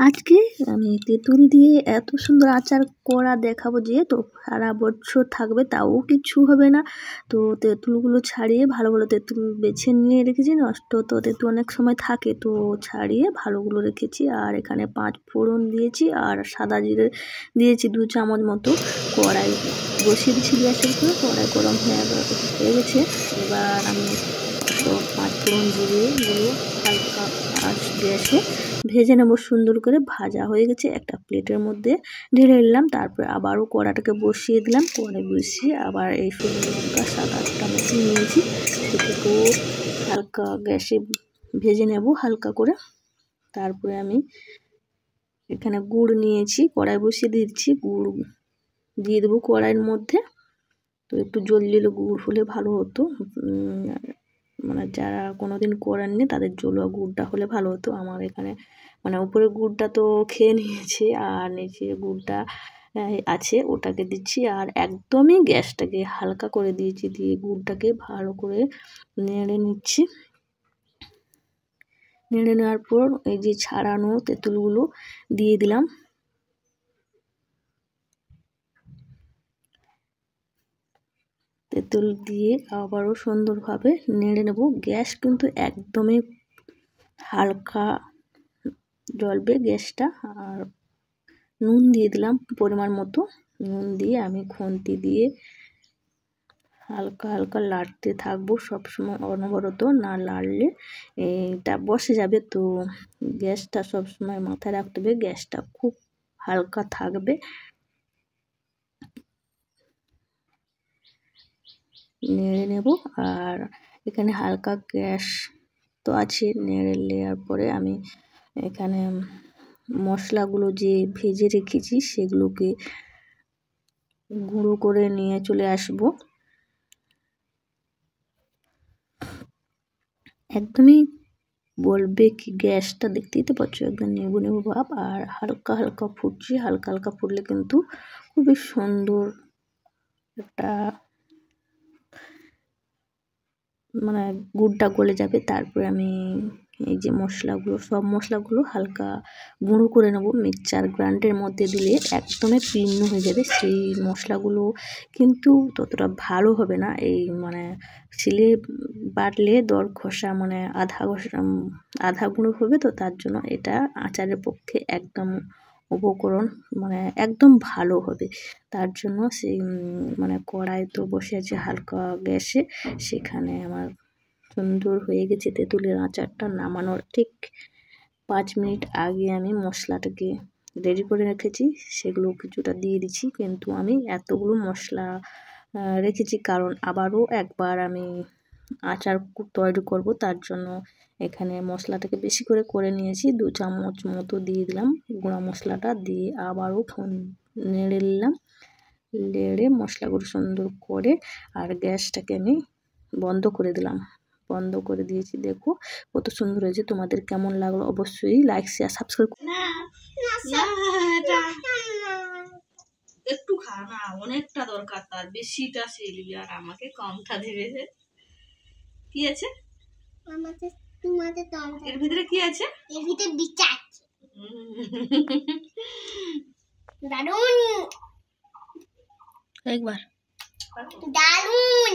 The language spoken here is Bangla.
আজকে আমি তেঁতুল দিয়ে এত সুন্দর আচার করা দেখাবো যে তো সারা বছর থাকবে তাও কিছু হবে না। তো তেঁতুলগুলো ছাড়িয়ে ভালো ভালো তেঁতুল বেছে নিয়ে রেখেছি, নষ্ট তো তেঁতুল অনেক সময় থাকে, তো ছাড়িয়ে ভালোগুলো রেখেছি। আর এখানে 5 ফোড়ন দিয়েছি আর সাদা জিরে দিয়েছি 2 চামচ মতো। কড়াই বসিয়ে দিয়েছি গ্যাসের উপরে, কড়াই গরম হয়ে গেছে। এবার আমি 5 ফোড়ন জিরেগুলো হালকা গ্যাসে ভেজে নেব। সুন্দর করে ভাজা হয়ে গেছে, একটা প্লেটের মধ্যে ঢেলে নিলাম। তারপর আবারও কড়াটাকে বসিয়ে দিলাম, কড়াই বসিয়ে আবার এই শুকনো লঙ্কা 7-8টা মতো নিয়েছি, সেটাকেও হালকা গ্যাসে ভেজে নেব হালকা করে। তারপরে আমি এখানে গুড় নিয়েছি, কড়াই বসিয়ে দিচ্ছি, গুড় দিয়ে দেবো কড়াইয়ের মধ্যে। তো একটু জ্বললে গুড় হলে ভালো হতো, মানে যারা কোনোদিন করেননি তাদের জ্বলুয়া গুড়টা হলে ভালো হতো। আমার এখানে মানে উপরে গুড়টা তো খেয়ে নিয়েছে আর নিচে গুড়টা আছে, ওটাকে দিচ্ছি। আর একদমই গ্যাসটাকে হালকা করে দিয়েছি, দিয়ে গুড়টাকে ভালো করে নেড়ে নিচ্ছি। নেড়ে নেওয়ার পর এই যে ছাড়ানো তেঁতুলগুলো দিয়ে দিলাম। তেঁতুল দিয়ে আবারও সুন্দরভাবে নেড়ে নেব। গ্যাস কিন্তু একদমই হালকা জ্বলবে গ্যাসটা। আর নুন দিয়ে দিলাম পরিমাণ মতো, নুন দিয়ে আমি খুন্তি দিয়ে হালকা হালকা লাড়তে থাকবো সবসময় অনবরত, না লাড়লে এটা বসে যাবে। তো গ্যাসটা সবসময় মাথায় রাখতে হবে, গ্যাসটা খুব হালকা থাকবে। নেড়ে নেব। আর এখানে হালকা গ্যাস তো আছে, নেড়ে নেওয়ার পরে আমি এখানে মশলাগুলো যে ভেজে রেখেছি সেগুলোকে গুঁড়ো করে নিয়ে চলে আসব। একদমই বলবে কি গ্যাসটা দেখতেই তো পাচ্ছ, একদম নেবু নেবু ভাব। আর হালকা হালকা ফুটছে, হালকা হালকা ফুটলে কিন্তু খুবই সুন্দর একটা মানে গুড়টা গলে যাবে। তারপরে আমি এই যে মশলাগুলো, সব মশলাগুলো হালকা গুঁড়ো করে নেব। মিক্সচার গ্রাইন্ডারের মধ্যে দিলে একদমই পীর্ণ হয়ে যাবে, সেই মশলাগুলো কিন্তু ততটা ভালো হবে না। এই মানে শিলে বাটলে দর ঘষা মানে আধা গুঁড়ো হবে, তো তার জন্য এটা আচারের পক্ষে একদম উপকরণ মানে একদম ভালো হবে। তার জন্য সেই মানে কড়াই তো বসে আছে হালকা গ্যাসে, সেখানে আমার সুন্দর হয়ে গেছে তেঁতুলের আচারটা। নামানোর ঠিক 5 মিনিট আগে আমি মশলাটাকে রেডি করে রেখেছি, সেগুলো কিছুটা দিয়ে দিচ্ছি। কিন্তু আমি এতগুলো মশলা রেখেছি কারণ আবারও একবার আমি আচার তৈরি করব, তার জন্য এখানে মশলাটাকে বেশি করে নিয়েছি। 2 চামচ মতো দিয়ে দিলাম গুঁড়া মশলাটা, দিয়ে আবারও নেড়ে নিলাম। নেড়ে মশলাগুলো সুন্দর করে আর গ্যাসটাকে আমি বন্ধ করে দিলাম, বন্ধ করে দিয়েছি। দেখো কত সুন্দর হয়েছে, তোমাদের কেমন লাগলো অবশ্যই লাইক শেয়ার সাবস্ক্রাইব। একটু খা না, অনেকটা দরকার, তার বেশিটা সেলবি আর আমাকে কমটা দেবে। কি আছে এর ভিতরে? কি আছে এর ভিতরে? বিচার দারুন, একবার দারুন।